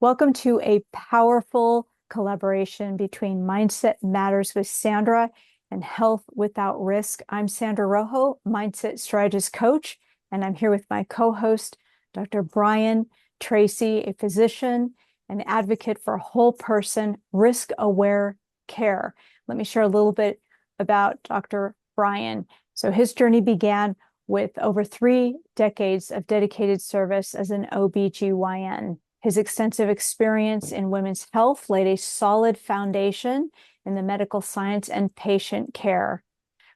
Welcome to a powerful collaboration between Mindset Matters with Sandra and Health Without Risk. I'm Sandra Rojo, Mindset Strategist Coach, and I'm here with my co-host, Dr. Bryan Traecy, a physician and advocate for whole person risk-aware care. Let me share a little bit about Dr. Bryan. So his journey began with over 3 decades of dedicated service as an OBGYN. His extensive experience in women's health laid a solid foundation in the medical science and patient care.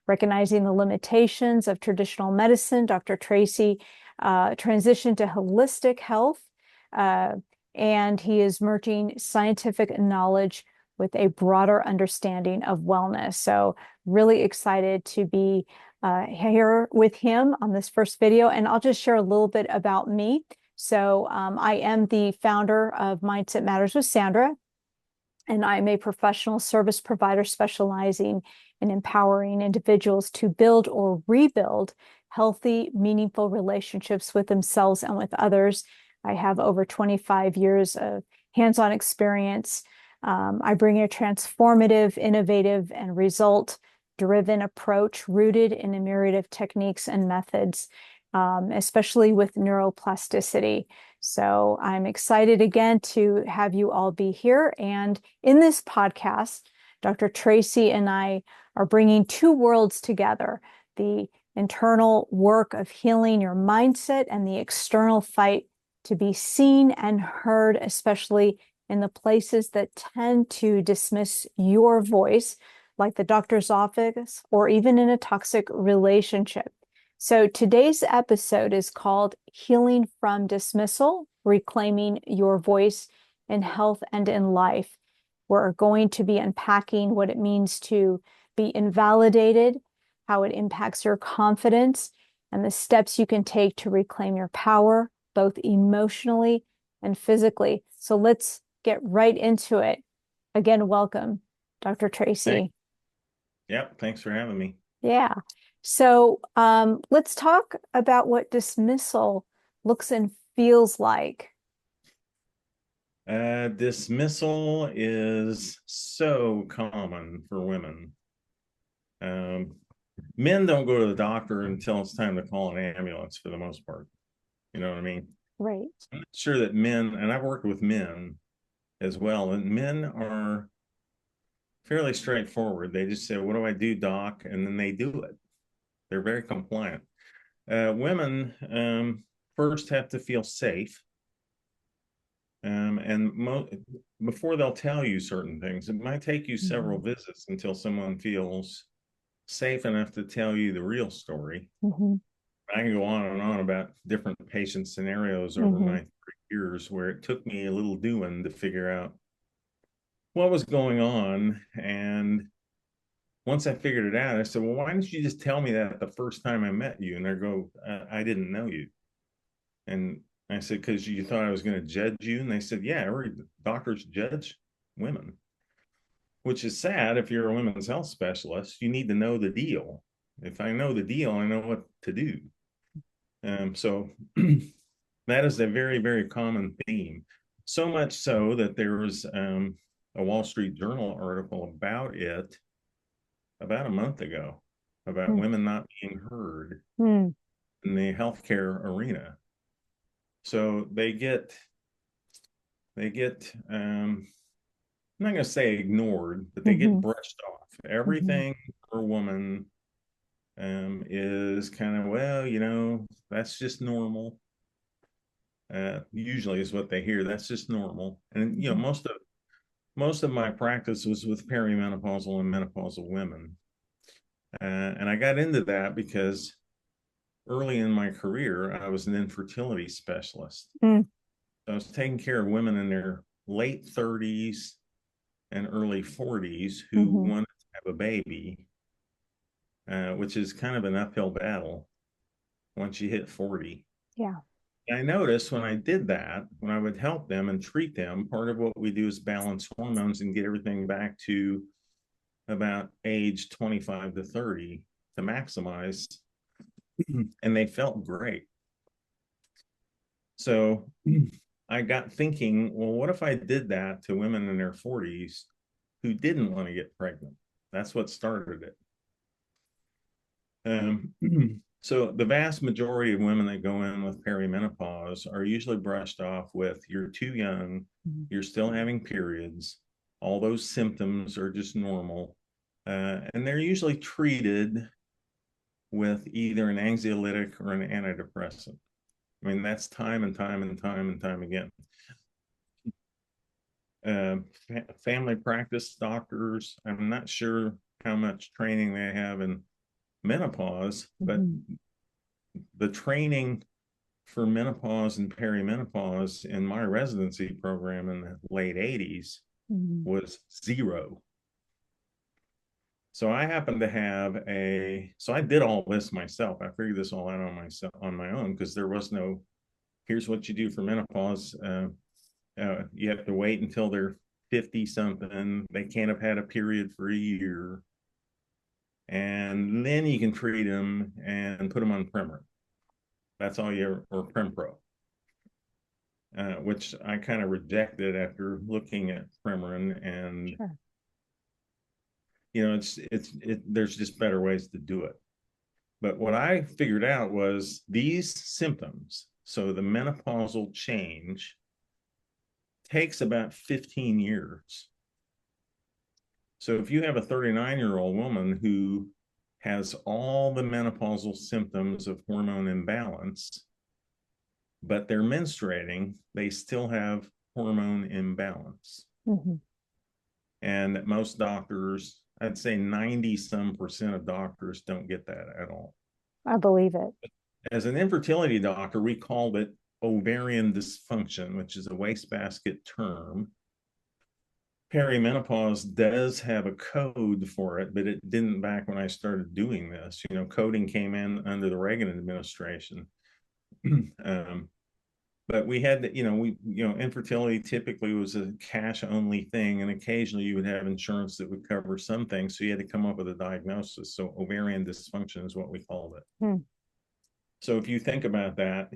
Recognizing the limitations of traditional medicine, Dr. Traecy transitioned to holistic health, and he is merging scientific knowledge with a broader understanding of wellness. So really excited to be here with him on this first video. And I'll just share a little bit about me. So I am the founder of Mindset Matters with Sandra, and I'm a professional service provider specializing in empowering individuals to build or rebuild healthy, meaningful relationships with themselves and with others. I have over 25 years of hands-on experience. I bring a transformative, innovative, and result-driven approach rooted in a myriad of techniques and methods, especially with neuroplasticity. So I'm excited again to have you all be here. And in this podcast, Dr. Traecy and I are bringing two worlds together: the internal work of healing your mindset and the external fight to be seen and heard, especially in the places that tend to dismiss your voice, like the doctor's office or even in a toxic relationship. So today's episode is called Healing from Dismissal, Reclaiming Your Voice in Health and in Life. We're going to be unpacking what it means to be invalidated, how it impacts your confidence, and the steps you can take to reclaim your power, both emotionally and physically. So let's get right into it. Again, welcome, Dr. Traecy. Hey. Yep, thanks for having me. Yeah. So let's talk about what dismissal looks and feels like. Dismissal is so common for women. Men don't go to the doctor until it's time to call an ambulance for the most part. You know what I mean? Right. So I'm not sure that men, and I've worked with men as well, and men are fairly straightforward. They just say, "What do I do, doc?" And then they do it. They're very compliant. Women first have to feel safe. Before they'll tell you certain things, it might take you several visits until someone feels safe enough to tell you the real story. Mm-hmm. I can go on and on about different patient scenarios over Mm-hmm. my 3 years where it took me a little doing to figure out what was going on. And once I figured it out, I said, "Well, why didn't you just tell me that the first time I met you?" And they go, "I didn't know you." And I said, "Because you thought I was going to judge you?" And they said, "Yeah, every doctors judge women," which is sad. If you're a women's health specialist, you need to know the deal. If I know the deal, I know what to do. So that is a very, very common theme. So much so that there was a Wall Street Journal article about it about a month ago about women not being heard Mm-hmm. in the healthcare arena. So they get I'm not going to say ignored, but they get Mm-hmm. brushed off. Mm-hmm. Everything for a woman is kind of, well, that's just normal. Usually is what they hear. That's just normal. And Mm-hmm. most of my practice was with perimenopausal and menopausal women. And I got into that because early in my career, I was an infertility specialist. Mm-hmm. I was taking care of women in their late 30s and early 40s who Mm-hmm. wanted to have a baby, which is kind of an uphill battle once you hit 40. Yeah. I noticed when I did that, when I would help them and treat them, part of what we do is balance hormones and get everything back to about age 25 to 30 to maximize. And they felt great. So I got thinking, well, what if I did that to women in their 40s who didn't want to get pregnant? That's what started it. Um, so the vast majority of women that go in with perimenopause are usually brushed off with, you're too young, you're still having periods, all those symptoms are just normal. And they're usually treated with either an anxiolytic or an antidepressant. I mean, that's time and time and time and time again. Family practice doctors, I'm not sure how much training they have in menopause, but the training for menopause and perimenopause in my residency program in the late 80s was zero. So I happened to have so I did all this myself. I figured this all out on my own, because there was no, here's what you do for menopause. You have to wait until they're 50 something. They can't have had a period for a year. And then you can treat them and put them on Premarin. That's all you, or Prempro, which I kind of rejected after looking at Premarin. And, Sure. you know, there's just better ways to do it. But what I figured out was these symptoms, so the menopausal change, takes about 15 years. So if you have a 39-year-old woman who has all the menopausal symptoms of hormone imbalance, but they're menstruating, they still have hormone imbalance. And most doctors, I'd say 90% of doctors don't get that at all. I believe it. As an infertility doctor, we called it ovarian dysfunction, which is a wastebasket term. Perimenopause does have a code for it, but it didn't back when I started doing this. You know, coding came in under the Reagan administration. But we had to, infertility typically was a cash only thing, and occasionally you would have insurance that would cover some things. So you had to come up with a diagnosis. So ovarian dysfunction is what we called it. So if you think about that,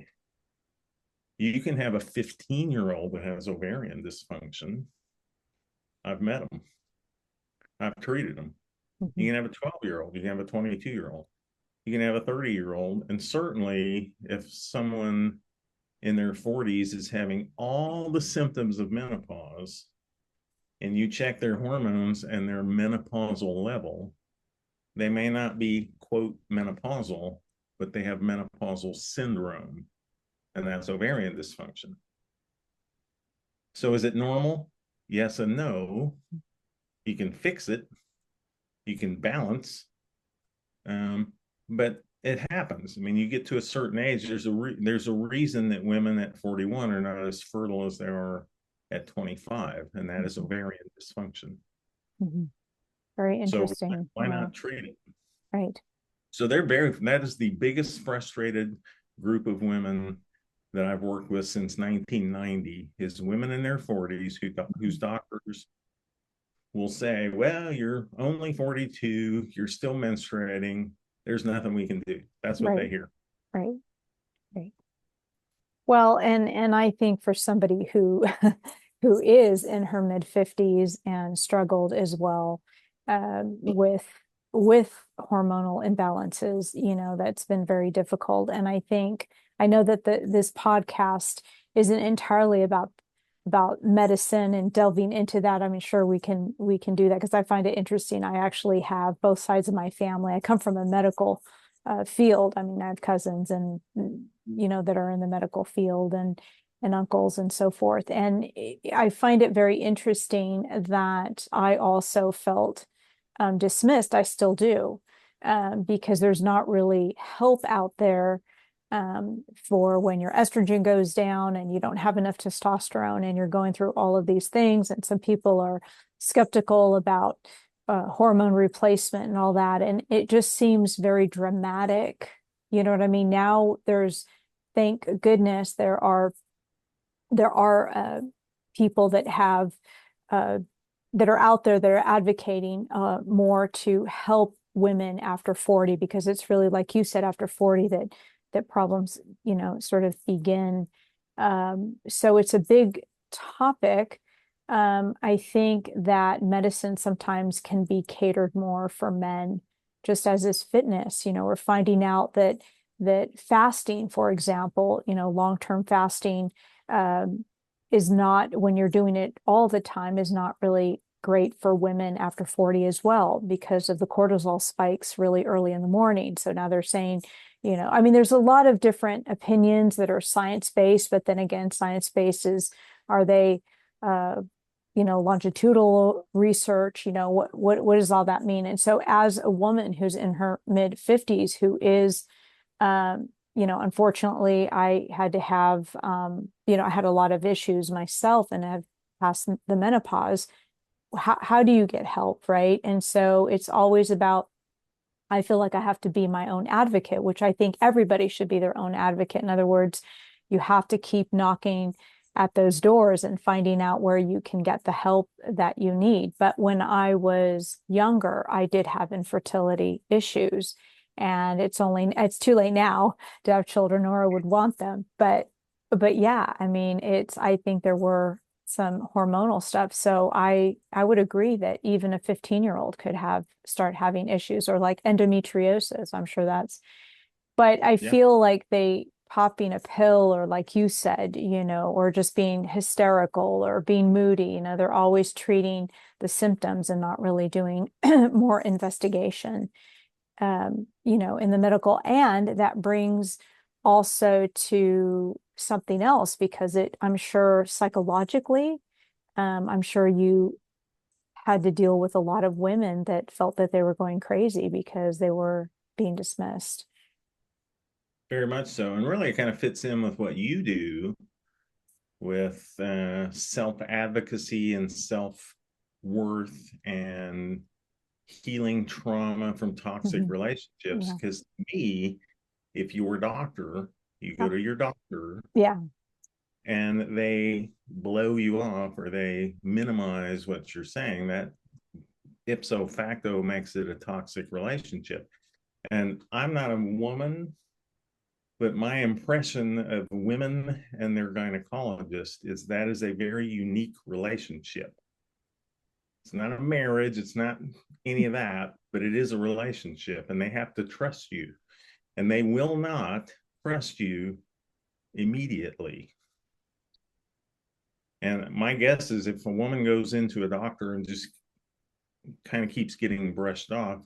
you can have a 15-year-old that has ovarian dysfunction. I've met them. I've treated them. You can have a 12-year-old. You can have a 22-year-old. You can have a 30-year-old. And certainly if someone in their 40s is having all the symptoms of menopause, and you check their hormones and their menopausal level, they may not be, quote, menopausal, but they have menopausal syndrome, and that's ovarian dysfunction. So is it normal? Yes and no. You can fix it. You can balance. But it happens. I mean, you get to a certain age, there's a reason that women at 41 are not as fertile as they are at 25, and that is ovarian dysfunction. Very So interesting. why not treat it? Right. So that is the biggest frustrated group of women that I've worked with since 1990, is women in their 40s whose doctors will say, well, you're only 42, you're still menstruating, there's nothing we can do. That's what they hear. Right. Well, and I think for somebody who who is in her mid-50s and struggled as well with hormonal imbalances, that's been very difficult. And I know that this podcast isn't entirely about medicine and delving into that. I mean, sure, we can do that, because I find it interesting. I actually have both sides of my family. I come from a medical field. I mean, I have cousins and that are in the medical field, and uncles and so forth. And I find it very interesting that I also felt dismissed. I still do, because there's not really help out there for when your estrogen goes down and you don't have enough testosterone and you're going through all of these things. And some people are skeptical about hormone replacement and all that. And it just seems very dramatic. You know what I mean? Now thank goodness, there are people that have that are out there that are advocating more to help women after 40, because it's really, like you said, after 40 that problems sort of begin. So it's a big topic. I think that medicine sometimes can be catered more for men, just as is fitness. We're finding out that fasting, for example, long-term fasting, um, is not, when you're doing it all the time, is not really great for women after 40 as well, because of the cortisol spikes really early in the morning. So now they're saying, I mean, there's a lot of different opinions that are science-based, but then again, science-based is, are they, uh, longitudinal research, what does all that mean? And so as a woman who's in her mid 50s, who is, unfortunately, I had to have, I had a lot of issues myself and have passed the menopause. How do you get help, right? And so it's always about, I feel like I have to be my own advocate, which I think everybody should be their own advocate. In other words, you have to keep knocking at those doors and finding out where you can get the help that you need. But when I was younger, I did have infertility issues, and it's too late now to have children, or I would want them. But yeah, I mean, I think there were some hormonal stuff. So I would agree that even a 15-year-old could start having issues, or like endometriosis. I'm sure but I Yeah. feel like they popping a pill, or like you said, or just being hysterical or being moody, they're always treating the symptoms and not really doing more investigation, in the medical. And that brings also to something else, because I'm sure psychologically, I'm sure you had to deal with a lot of women that felt that they were going crazy because they were being dismissed. Very much so. And really, it kind of fits in with what you do with self advocacy and self worth and healing trauma from toxic Mhm. relationships. Yeah. Because to me, if you're a doctor, you go Yeah. to your doctor Yeah. and they blow you off or they minimize what you're saying, that ipso facto makes it a toxic relationship. And I'm not a woman, but my impression of women and their gynecologist is that is a very unique relationship. It's not a marriage, it's not any of that, but it is a relationship and they have to trust you. And they will not trust you immediately. And my guess is if a woman goes into a doctor and just kind of keeps getting brushed off,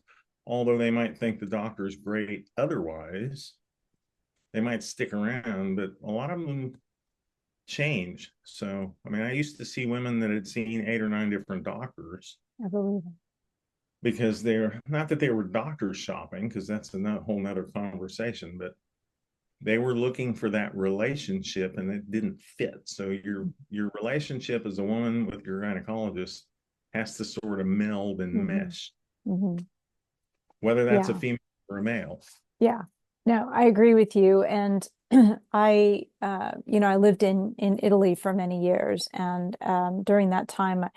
although they might think the doctor is great otherwise, they might stick around, but a lot of them change. So, I mean, I used to see women that had seen 8 or 9 different doctors I believe it. because they're not that they were doctors shopping, because that's a whole nother conversation, but they were looking for that relationship and it didn't fit. So your relationship as a woman with your gynecologist has to sort of meld and Hmm. mesh, Hmm. whether that's a Yeah. female or a male. Yeah. No, I agree with you. And I lived in Italy for many years. And during that time,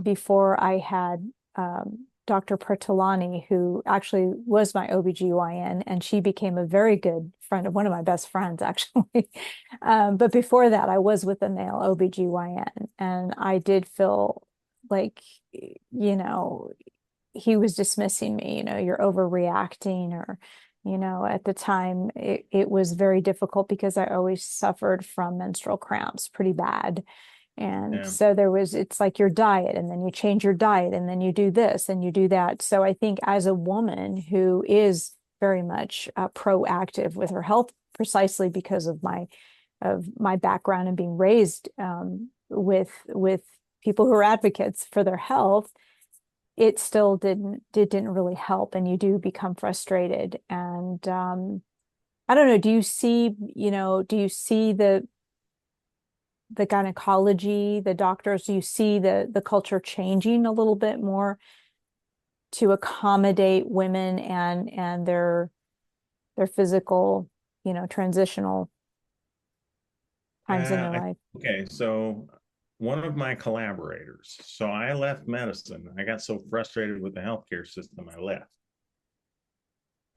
before I had Dr. Pertolani, who actually was my OBGYN, and she became a very good friend of one of my best friends, actually. But before that, I was with a male OBGYN, and I did feel like, he was dismissing me, you're overreacting, or, at the time it was very difficult because I always suffered from menstrual cramps pretty bad. And Yeah. so it's like your diet, and then you change your diet, and then you do this and you do that. So I think as a woman who is very much proactive with her health, precisely because of my background and being raised with people who are advocates for their health, it still didn't really help, and you do become frustrated. And I don't know, do you see the gynecology, the doctors, do you see the culture changing a little bit more to accommodate women and their physical, transitional times in their life? Okay, so one of my collaborators, so I left medicine. I got so frustrated with the healthcare system, I left.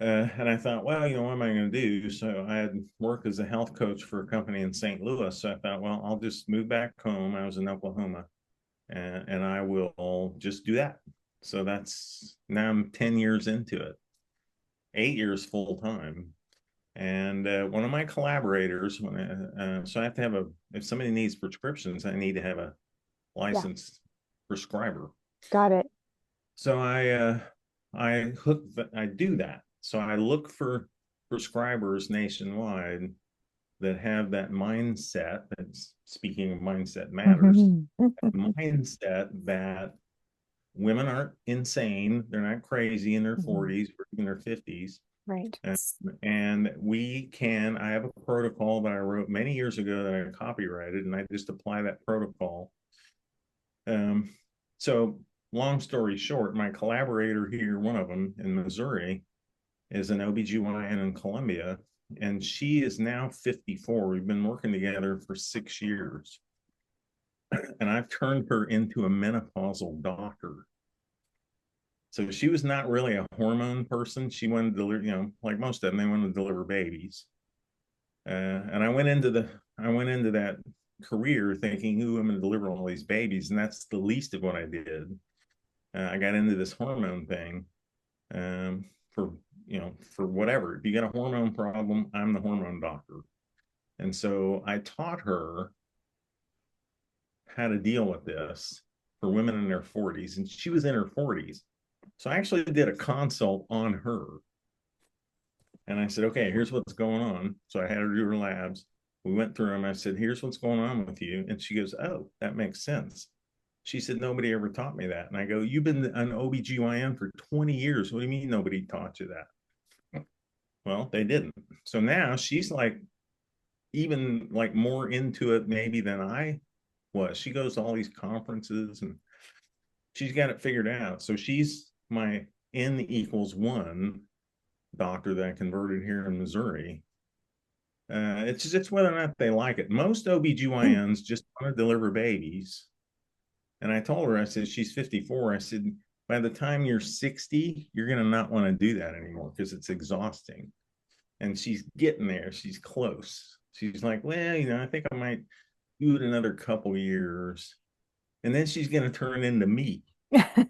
And I thought, well, what am I going to do? So I had worked as a health coach for a company in St. Louis. So I thought, well, I'll just move back home. I was in Oklahoma, and I will just do that. So that's now I'm 10 years into it, 8 years full time. And one of my collaborators, so I have to have if somebody needs prescriptions, I need to have a Yeah, licensed prescriber. got it. So I do that. So I look for prescribers nationwide that have that mindset. That's speaking of mindset matters. Mhm. Mindset that women aren't insane. They're not crazy in their Mhm. 40s or even their 50s. Right. And, I have a protocol that I wrote many years ago that I copyrighted, and I just apply that protocol. Um, so, long story short, my collaborator here, one of them in Missouri, is an OBGYN in Columbia, and she is now 54. We've been working together for 6 years, and I've turned her into a menopausal doctor. So she was not really a hormone person. She wanted to deliver, like most of them, they wanted to deliver babies. And I went into that career thinking, "Ooh, I'm going to deliver all these babies," and that's the least of what I did. I got into this hormone thing for for whatever. If you got a hormone problem, I'm the hormone doctor. And so I taught her how to deal with this for women in their 40s, and she was in her 40s. So I actually did a consult on her. And I said, okay, here's what's going on. So I had her do her labs. We went through them. I said, here's what's going on with you. And she goes, oh, that makes sense. She said, nobody ever taught me that. And I go, you've been an OBGYN for 20 years. What do you mean nobody taught you that? Well, they didn't. So now she's like, even like more into it maybe than I was. She goes to all these conferences and she's got it figured out. So she's my N equals one doctor that I converted here in Missouri. It's whether or not they like it. Most OBGYNs just want to deliver babies. And I told her, I said, she's 54. I said, by the time you're 60, you're going to not want to do that anymore because it's exhausting. And she's getting there. She's close. She's like, well, I think I might do it another couple years. And then she's going to turn into me, except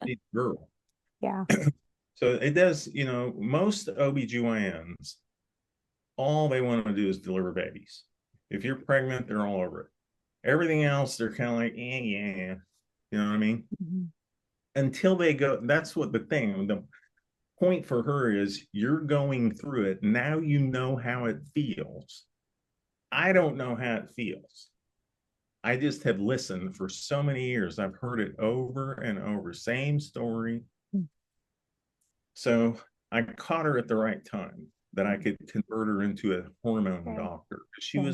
she's a girl. Yeah. So it does, most OBGYNs, all they want to do is deliver babies. If you're pregnant, they're all over it. Everything else, they're kind of like, yeah. You know what I mean? Mhm. Until they go, that's what the point for her is you're going through it. Now you know how it feels. I don't know how it feels. I just have listened for so many years. I've heard it over and over, same story. So I caught her at the right time that I could convert her into a hormone Right. doctor. Yeah.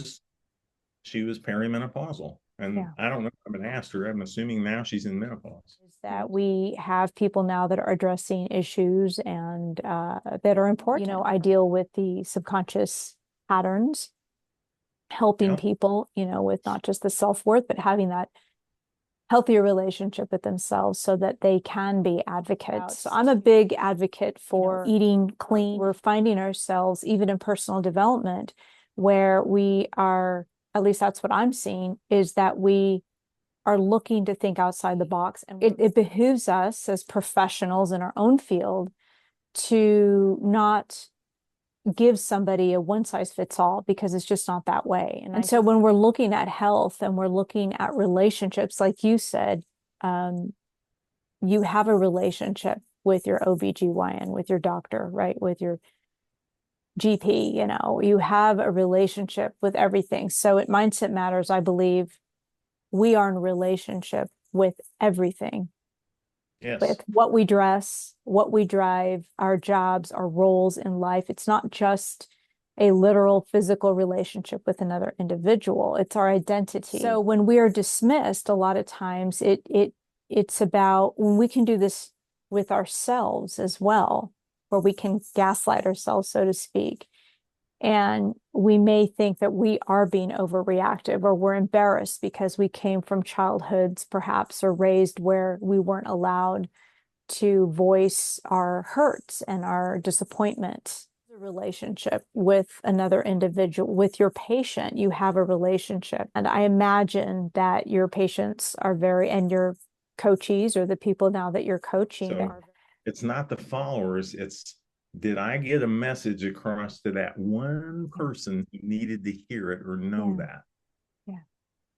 She was perimenopausal. And Yeah. I don't know. I haven't asked her. I'm assuming now she's in menopause. Is that we have people now that are addressing issues and that are important. I deal with the subconscious patterns, helping Yep. people, with not just the self-worth, but having that healthier relationship with themselves so that they can be advocates. So I'm a big advocate for eating clean. We're finding ourselves, even in personal development, where we are, at least that's what I'm seeing, is that we are looking to think outside the box. And it behooves us as professionals in our own field to not give somebody a one size fits all because it's just not that way. And so when we're looking at health and we're looking at relationships, like you said, you have a relationship with your OBGYN, with your doctor, right? With your GP, you have a relationship with everything. So at Mindset Matters, I believe we are in relationship with everything, Yes. with what we dress, what we drive, our jobs, our roles in life. It's not just a literal physical relationship with another individual. It's our identity. So when we are dismissed, a lot of times it's about when we can do this with ourselves as well, where we can gaslight ourselves, so to speak. And we may think that we are being overreactive or we're embarrassed because we came from childhoods, perhaps, or raised where we weren't allowed to voice our hurts and our disappointment. A relationship with another individual, with your patient, you have a relationship. And I imagine that your patients are very, and your coachees or the people now that you're coaching. So it's not the followers, it's did I get a message across to that one person who needed to hear it or know that? Yeah.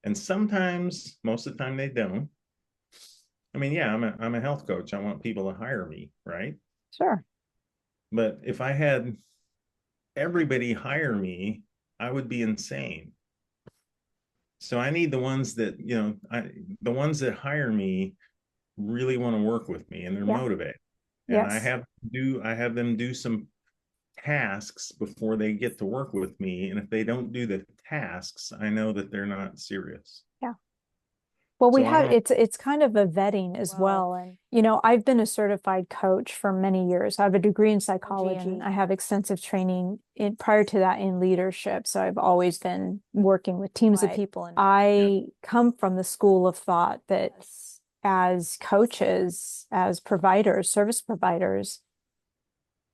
And sometimes, most of the time, they don't. I mean, yeah, I'm a health coach. I want people to hire me, right? Sure. But if I had everybody hire me, I would be insane. So I need the ones that, the ones that hire me really want to work with me and they're Yeah. motivated. And Yes. I have them do some tasks before they get to work with me. And if they don't do the tasks, I know that they're not serious. Yeah. Well, we So I have don't. it's kind of a vetting as well. And I've been a certified coach for many years. I have a degree in psychology and I have extensive training prior to that in leadership. So I've always been working with teams of people. And Yeah. I come from the school of thought that as coaches, as providers, service providers,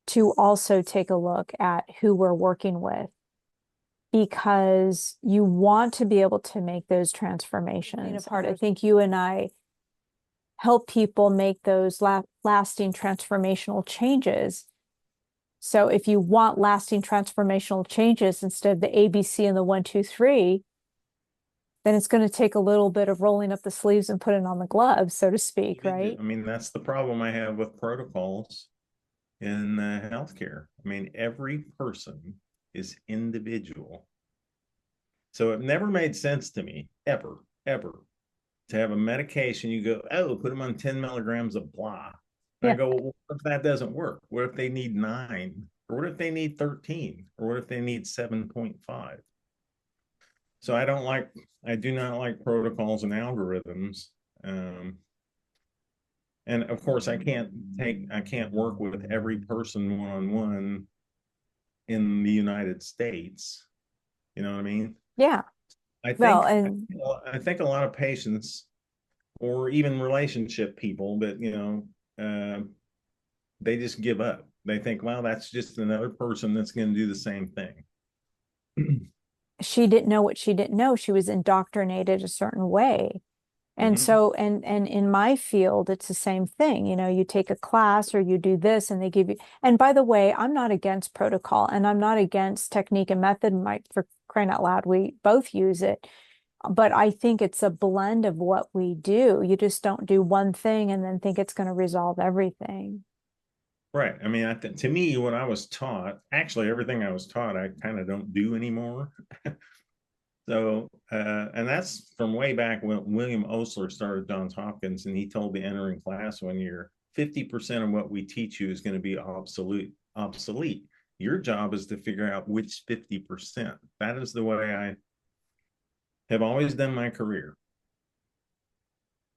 to also take a look at who we're working with because you want to be able to make those transformations. I think you and I help people make those lasting transformational changes. So if you want lasting transformational changes instead of the ABC and the 1, 2, 3, then it's going to take a little bit of rolling up the sleeves and putting on the gloves, so to speak, right? I mean, that's the problem I have with protocols in healthcare. I mean, every person is individual. So it never made sense to me, ever, to have a medication. You go, oh, put them on 10 milligrams of blah. And I Yeah. go, well, what if that doesn't work? What if they need 9? Or what if they need 13? Or what if they need 7.5? So I do not like protocols and algorithms. Um, and of course, I can't work with every person one on one in the United States. You know what I mean? Yeah. I Well, think and I think a lot of patients or even relationship people that they just give up. They think, well, that's just another person that's going to do the same thing. she didn't know what she didn't know. She was indoctrinated a certain way. And Mm-hmm. so, and in my field, it's the same thing. You take a class or you do this and they give you, and by the way, I'm not against protocol and I'm not against technique and method. For crying out loud, we both use it. But I think it's a blend of what we do. You just don't do one thing and then think it's going to resolve everything. Right. I mean, to me, what I was taught, actually, everything I was taught, I kind of don't do anymore. So, and that's from way back when William Osler started Johns Hopkins, and he told the entering class one year, 50% of what we teach you is going to be obsolete. Your job is to figure out which 50%. That is the way I have always done my career.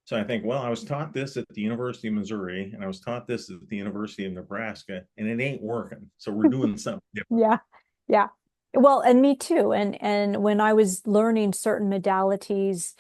So I think, well, I was taught this at the University of Missouri, and I was taught this at the University of Nebraska, and it ain't working. So we're doing something different. Yeah. Yeah. Well, and me too. And when I was learning certain modalities,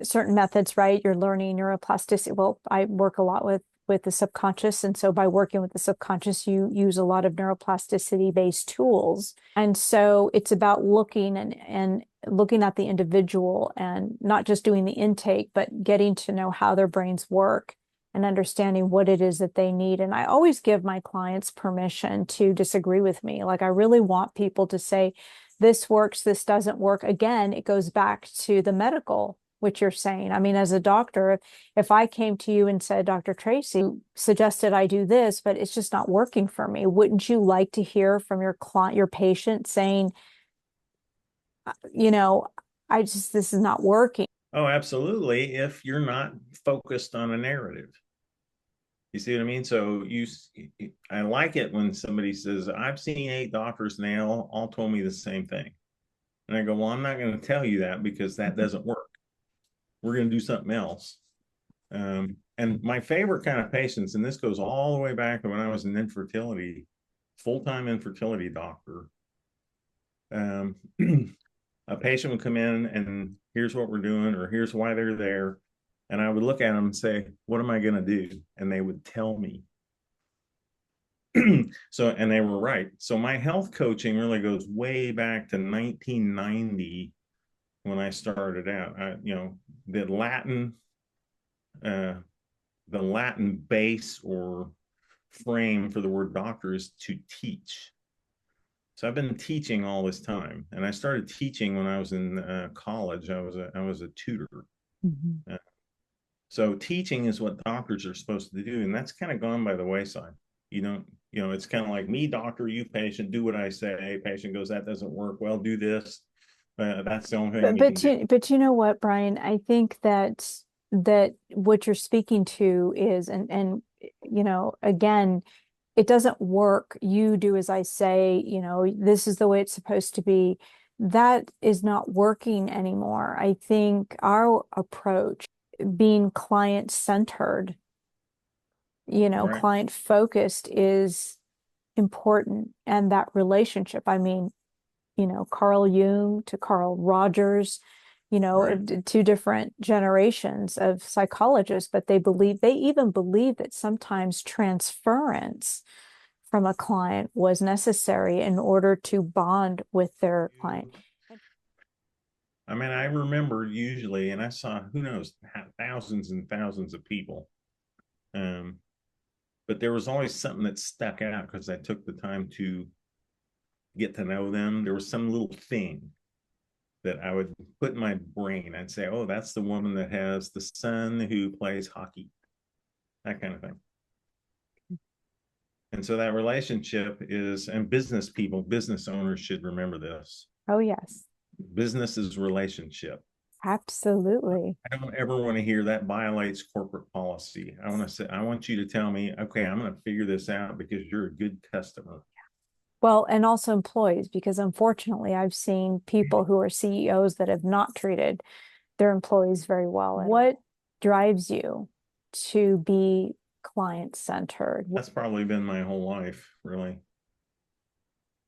certain methods, right? You're learning neuroplasticity. Well, I work a lot with the subconscious, and so by working with the subconscious, you use a lot of neuroplasticity based tools. And so it's about looking and looking at the individual and not just doing the intake, but getting to know how their brains work and understanding what it is that they need. And I always give my clients permission to disagree with me. Like I really want people to say, this works, this doesn't work. Again, it goes back to the medical, which you're saying. I mean, as a doctor, if I came to you and said, Dr. Traecy suggested I do this, but it's just not working for me, wouldn't you like to hear from your client, your patient saying, you know, this is not working? Oh, absolutely. If you're not focused on a narrative, you see what I mean? So I like it when somebody says, I've seen 8 doctors and they all told me the same thing. And I go, well, I'm not going to tell you that because that doesn't work. We're going to do something else. And my favorite kind of patients, and this goes all the way back to when I was an full-time infertility doctor. Um, a patient would come in and here's what we're doing, or here's why they're there. And I would look at them and say, what am I going to do? And they would tell me. So, and they were right. So my health coaching really goes way back to 1990 when I started out. The uh, the Latin base or frame for the word doctor is to teach. So I've been teaching all this time, and I started teaching when I was in college. I was a tutor. Mhm. Uh, so teaching is what doctors are supposed to do, and that's kind of gone by the wayside. You don't, it's kind of like me, doctor, you patient, do what I say. Patient goes, that doesn't work. Well, do this. That's the only thing But we can but do. you know what, Bryan? I think that what you're speaking to is again, it doesn't work. You do as I say, this is the way it's supposed to be. That is not working anymore. I think our approach, being client-centered, Right, client-focused, is important. And that relationship, I mean, Carl Jung to Carl Rogers, right. two different generations of psychologists, but they even believe that sometimes transference from a client was necessary in order to bond with their client. I mean, I remember usually, and I saw who knows thousands and thousands of people. Um, but there was always something that stuck out because I took the time to get to know them. There was some little thing that I would put in my brain. I'd say, oh, that's the woman that has the son who plays hockey, that kind of thing. And so that relationship is, and business people, business owners should remember this. Oh, yes, Business is relationship. absolutely. I don't ever want to hear that violates corporate policy. I want you to tell me, okay, I'm going to figure this out because you're a good customer. Well, and also employees, because unfortunately, I've seen people who are CEOs that have not treated their employees very well. What drives you to be client-centered? That's probably been my whole life, really.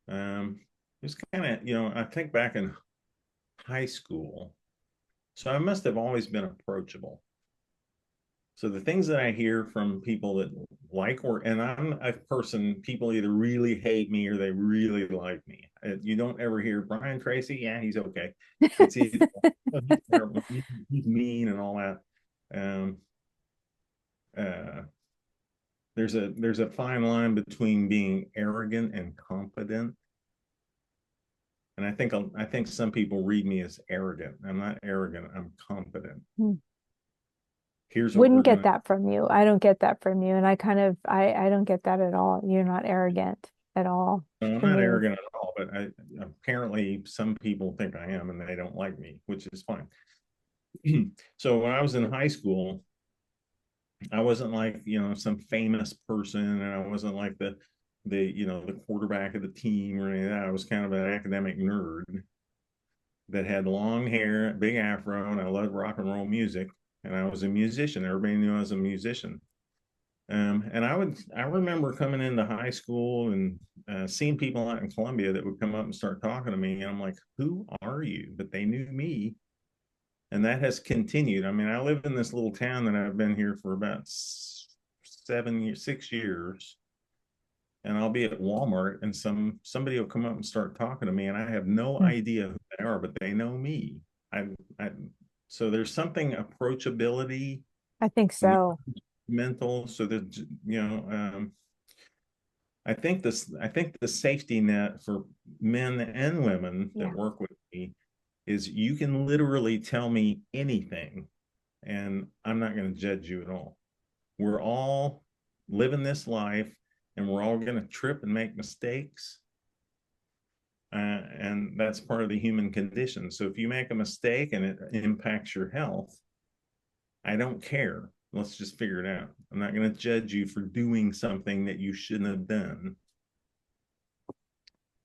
Um, it's kind of, I think back in high school. So I must have always been approachable. So the things that I hear from people that like or and I'm a person, people either really hate me or they really like me. You don't ever hear Bryan Traecy, yeah, he's okay. It's either oh, he's terrible, he's mean and all that. Um, uh, there's a fine line between being arrogant and confident. And I think some people read me as arrogant. I'm not arrogant, I'm confident. Hmm. Here's what Wouldn't we're get gonna that from you. I don't get that from you. And I don't get that at all. You're not arrogant at all I'm to not me. arrogant at all, but apparently some people think I am and they don't like me, which is fine. So when I was in high school, I wasn't like, some famous person, and I wasn't like the quarterback of the team or any of that. I was kind of an academic nerd that had long hair, big afro, and I loved rock and roll music. And I was a musician. Everybody knew I was a musician. And I remember coming into high school and seeing people out in Columbia that would come up and start talking to me, and I'm like, "Who are you?" But they knew me, and that has continued. I mean, I live in this little town that I've been here for about 7 years, 6 years, and I'll be at Walmart, and somebody will come up and start talking to me, and I have no Hmm. idea who they are, but they know me. I so there's something approachability, I think so. mental, so that I think the safety net for men and women that Yeah. work with me is you can literally tell me anything and I'm not going to judge you at all. We're all living this life and we're all going to trip and make mistakes. And that's part of the human condition. So if you make a mistake and it impacts your health, I don't care. Let's just figure it out. I'm not going to judge you for doing something that you shouldn't have done.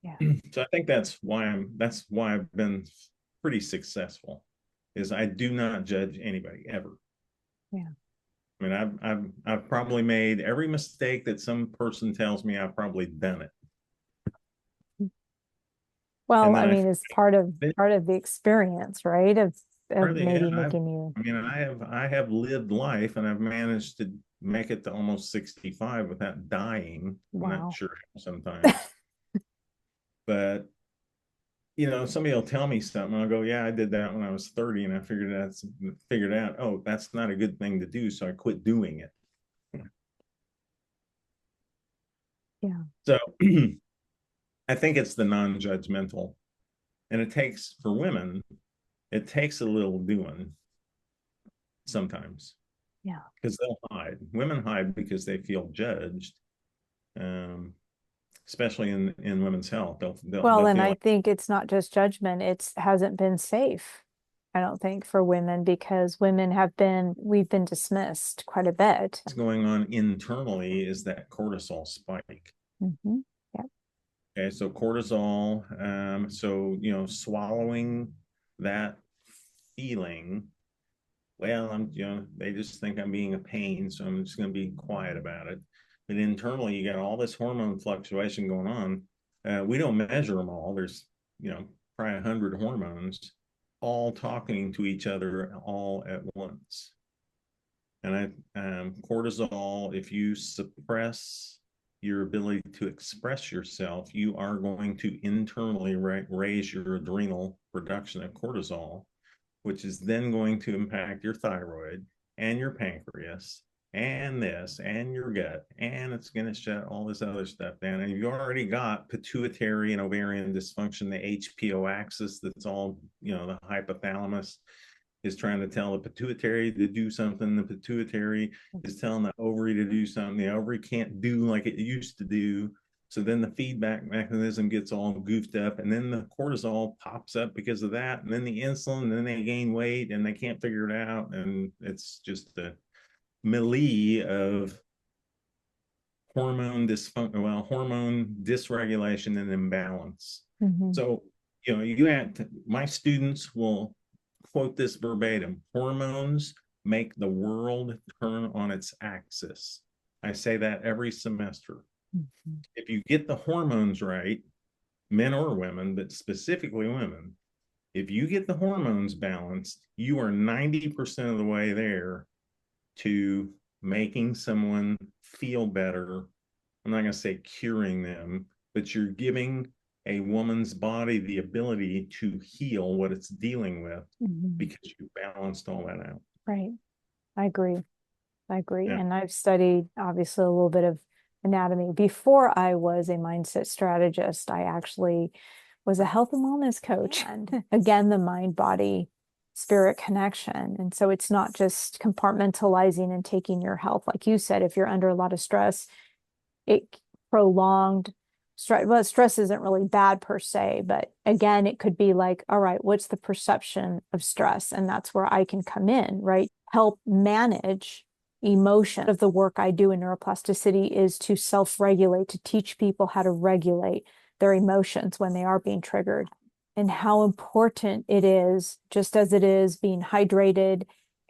Yeah. So I think that's why I've been pretty successful is I do not judge anybody ever. Yeah. I mean, I've probably made every mistake that some person tells me I've probably done it. Well, And I then mean, it's part of I the experience, right? Of of Really, yeah. maybe making you, I mean, I have lived life, and I've managed to make it to almost 65 without dying. I'm not wow. sure how sometimes, but somebody will tell me something. I'll go, yeah, I did that when I was 30, and I figured out, oh, that's not a good thing to do, so I quit doing it. Yeah. So I think it's the non-judgmental, and it takes for women, it takes a little doing sometimes Yeah. because they'll hide. Women hide because they feel judged, um, especially in women's health. Well, They'll and feel I like think it's not just judgment, it's hasn't been safe. I don't think for women because we've been dismissed quite a bit. what's going on internally is that cortisol spike. Hmm. Yeah. Okay, so cortisol, so swallowing that feeling. Well, they just think I'm being a pain, so I'm just going to be quiet about it. But internally, you got all this hormone fluctuation going on. We don't measure them all. There's, probably 100 hormones all talking to each other all at once. And cortisol, if you suppress your ability to express yourself, you are going to internally raise your adrenal production of cortisol, which is then going to impact your thyroid and your pancreas and this and your gut, and it's going to shut all this other stuff down. And you've already got pituitary and ovarian dysfunction, the HPO axis, that's all, the hypothalamus is trying to tell the pituitary to do something. The pituitary is telling the ovary to do something. The ovary can't do like it used to do. So then the feedback mechanism gets all goofed up, and then the cortisol pops up because of that, and then the insulin, and then they gain weight, and they can't figure it out, and it's just a melee of hormone dysregulation and imbalance. Hmm. So, my students will quote this verbatim: hormones make the world turn on its axis. I say that every semester. Hmm. If you get the hormones right, men or women, but specifically women, if you get the hormones balanced, you are 90% of the way there to making someone feel better. I'm not going to say curing them, but you're giving a woman's body the ability to heal what it's dealing with Hmm. because you balanced all that out. Right. I agree. I agree. Yeah. And I've studied obviously a little bit of anatomy. Before I was a mindset strategist, I actually was a health and wellness coach. And again, the mind body spirit connection. And so it's not just compartmentalizing and taking your health. Like you said, if you're under a lot of stress, it prolonged stress. Well, stress isn't really bad per se, but again, it could be like, all right, what's the perception of stress? And that's where I can come in, right? Help manage emotion. Of the work I do in neuroplasticity is to self-regulate, to teach people how to regulate their emotions when they are being triggered, and how important it is, just as it is being hydrated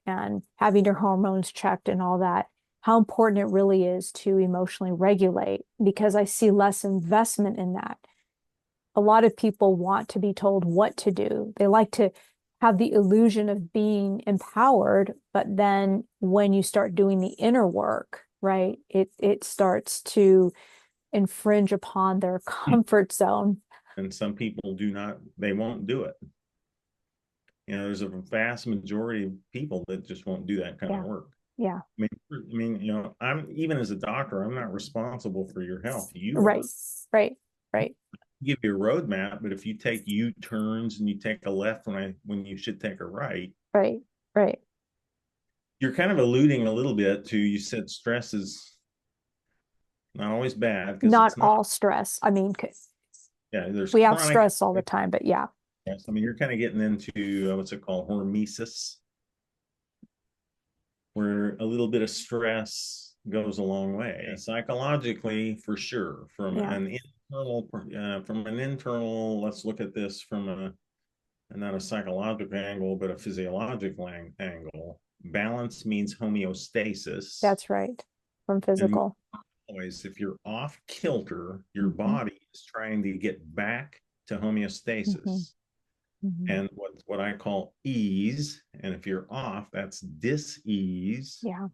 and having your hormones checked and all that, how important it really is to emotionally regulate, because I see less investment in that. A lot of people want to be told what to do. They like to have the illusion of being empowered, but then when you start doing the inner work, right, it starts to infringe upon their comfort zone. And some people they won't do it. There's a vast majority of people that just won't do that kind of Yeah. work. Yeah. I'm even as a doctor, I'm not responsible for your health. You Right. are. Right. Right. Give you a roadmap, but if you take U-turns and you take a left when you should take a right, Right. Right. you're kind of alluding a little bit to, you said stress is not always bad because Not it's not. all stress. I mean, Yeah, there's we have chronic. stress all the time, but yeah. Yes, I mean, you're kind of getting into what's it called, hormesis, where a little bit of stress goes a long way. And psychologically, for sure, Yeah. from an internal, let's look at this from not a psychological angle, but a physiological angle. Balance means homeostasis. That's right. From And physical. always, if you're off kilter, your Hmm. body is trying to get back to Hmm. homeostasis. Mhm. and what I call ease. And if you're off, that's dis-ease. Yeah.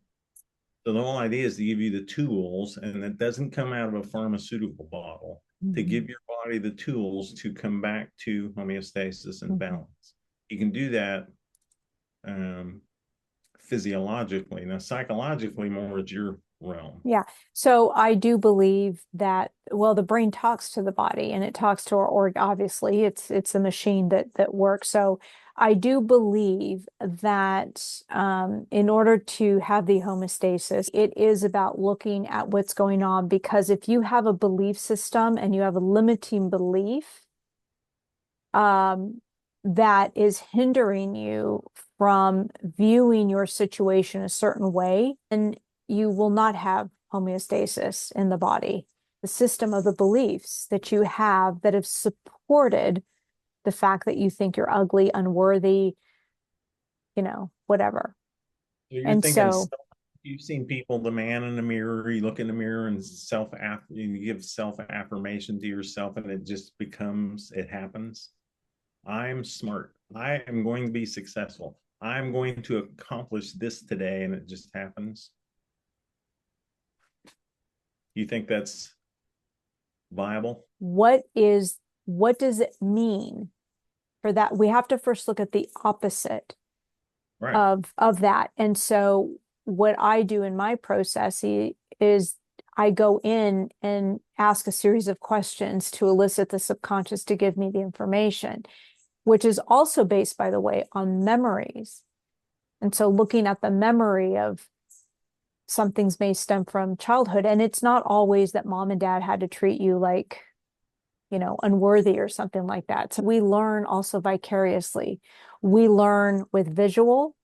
So the whole idea is to give you the tools, and it doesn't come out of a pharmaceutical bottle, to Mhm. give your body the tools to come back to homeostasis and Mhm. balance. You can do that um, physiologically. Now, psychologically, more is your realm. Yeah. So I do believe that, well, the brain talks to the body and it talks to our org. Obviously, it's a machine that works. So I do believe that in order to have the homeostasis, it is about looking at what's going on. Because if you have a belief system and you have a limiting belief, um, that is hindering you from viewing your situation a certain way, and you will not have homeostasis in the body. The system of the beliefs that you have that have supported the fact that you think you're ugly, unworthy, whatever. So you're And thinking, so you've seen people, the man in the mirror, you look in the mirror and you give self affirmation to yourself, and it just becomes, it happens. I'm smart. I am going to be successful. I'm going to accomplish this today, and it just happens. You think that's viable? what does it mean for that? We have to first look at the opposite Right. of that. And so what I do in my process is I go in and ask a series of questions to elicit the subconscious to give me the information, which is also based, by the way, on memories. And so looking at the memory of some things may stem from childhood, and it's not always that mom and dad had to treat you like, unworthy or something like that. So we learn also vicariously. We learn with visual,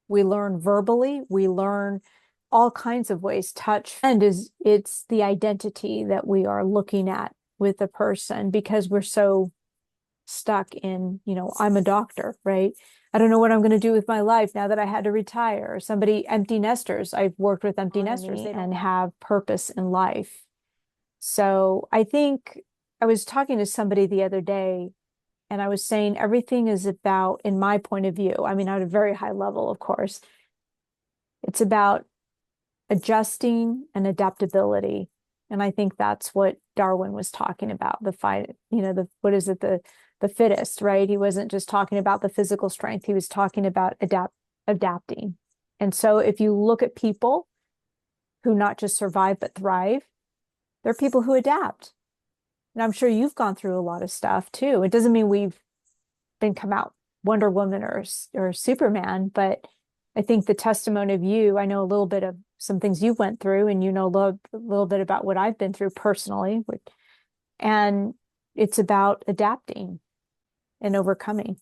we learn verbally, we learn all kinds of ways. Touch and it's the identity that we are looking at with the person because we're so stuck in, I'm a doctor, right? I don't know what I'm going to do with my life now that I had to retire. Somebody, empty nesters. I've worked with empty nesters and have purpose in life. So I think I was talking to somebody the other day and I was saying everything is about, in my point of view, I mean, at a very high level, of course, it's about adjusting and adaptability. And I think that's what Darwin was talking about, the fight, what is it, the fittest, right? He wasn't just talking about the physical strength, he was talking about adapting. And so if you look at people who not just survive but thrive, they're people who adapt. And I'm sure you've gone through a lot of stuff too. It doesn't mean we've been come out Wonder Woman or Superman, but I think the testimony of you, I know a little bit of some things you went through, and a little bit about what I've been through personally, and it's about adapting and overcoming.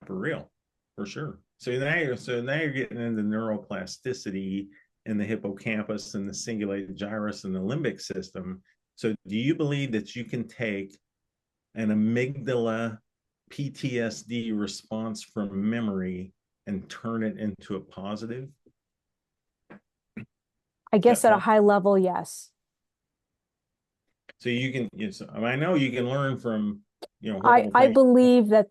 For real, for sure. So now you're getting into neuroplasticity in the hippocampus and the cingulate gyrus and the limbic system. So do you believe that you can take an amygdala PTSD response from memory and turn it into a positive? I Is guess that at a possible? high level, yes. So you can, yes, I know you can learn from, I horrible I things. believe that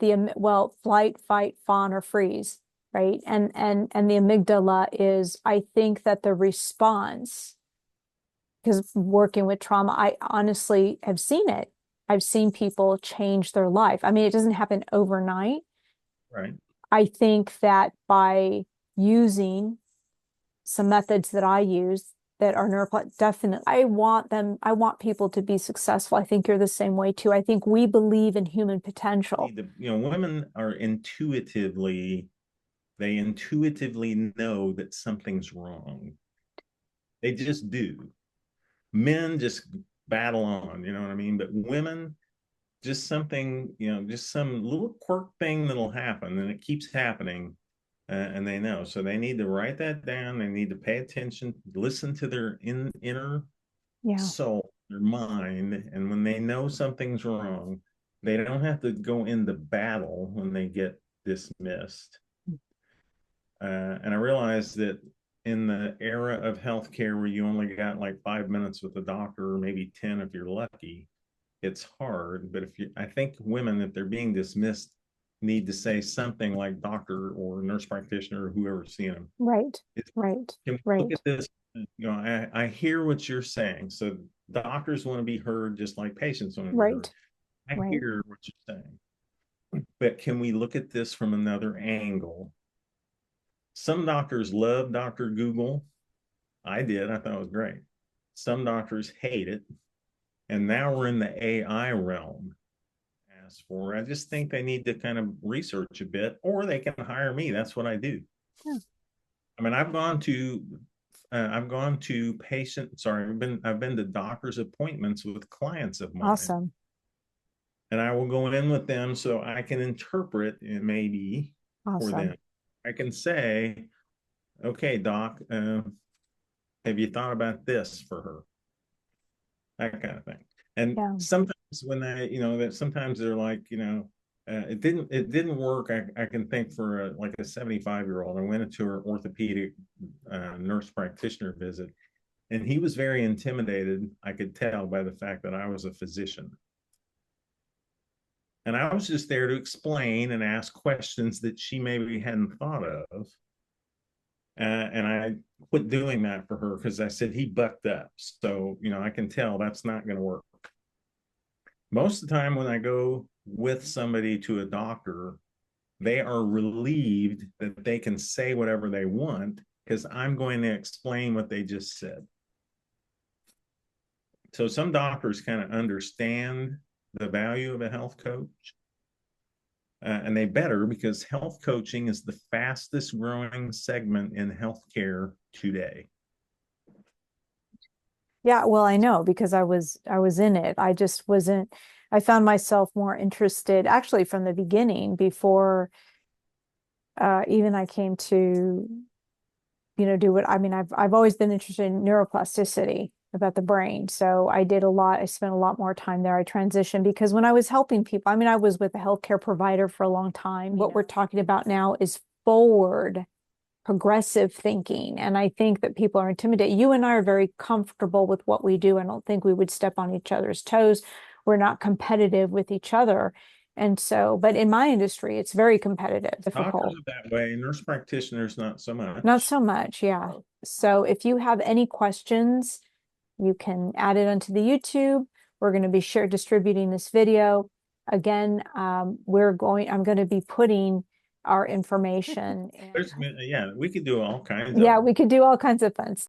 flight, fight, fawn, or freeze, right? And the amygdala is, I think that the response, because working with trauma, I honestly have seen it. I've seen people change their life. I mean, it doesn't happen overnight. Right. I think that by using some methods that I use that are definitely, I want people to be successful. I think you're the same way too. I think we believe in human potential. Women are they intuitively know that something's wrong. They just do. Men just battle on, you know what I mean? But women, just something, just some little quirk thing that'll happen and it keeps happening. And they know. So they need to write that down. They need to pay attention, listen to their inner Yeah. soul, their mind. And when they know something's wrong, they don't have to go into battle when they get dismissed. And I realized that in the era of healthcare where you only got like 5 minutes with the doctor, or maybe 10 if you're lucky, it's hard. But I think women, if they're being dismissed, need to say something like doctor or nurse practitioner or whoever's seeing them. Right, It's, right, can we look right, at this? I hear what you're saying. So doctors want to be heard just like patients want to be heard. right, I right. hear what you're saying. But can we look at this from another angle? Some doctors love Dr. Google. I did. I thought it was great. Some doctors hate it. And now we're in the AI realm. As for, I just think they need to kind of research a bit, or they can hire me. That's what I do. Yeah. I mean, I've gone to patient. Sorry, I've been to doctor's appointments with clients of mine, Awesome. and I will go in with them so I can interpret it maybe for them. Awesome. I can say, okay, doc, have you thought about this for her? That kind of thing. And Yeah. sometimes when that sometimes they're like, it didn't work. I can think for like a 75-year-old. I went into her orthopedic nurse practitioner visit, and he was very intimidated. I could tell by the fact that I was a physician. And I was just there to explain and ask questions that she maybe hadn't thought of. And I quit doing that for her because I said he bucked up. So, I can tell that's not going to work. Most of the time when I go with somebody to a doctor, they are relieved that they can say whatever they want because I'm going to explain what they just said. So some doctors kind of understand the value of a health coach. And they better, because health coaching is the fastest growing segment in healthcare today. Yeah, well, I know because I was in it. I just wasn't I found myself more interested actually from the beginning before even I came to, do what I mean, I've always been interested in neuroplasticity about the brain. So I spent a lot more time there. I transitioned because when I was helping people, I mean, I was with a healthcare provider for a long time. What we're talking about now is forward progressive thinking. And I think that people are intimidated. You and I are very comfortable with what we do. I don't think we would step on each other's toes. We're not competitive with each other. And so, but in my industry, it's very competitive, Doctors difficult. are that way, nurse practitioners, not so Not much. so much, yeah. So if you have any questions, you can add it onto the YouTube. We're going to be distributing this video. Again, I'm going to be putting our information There's, in. yeah, we could do all kinds of Yeah, them. we could do all kinds of fun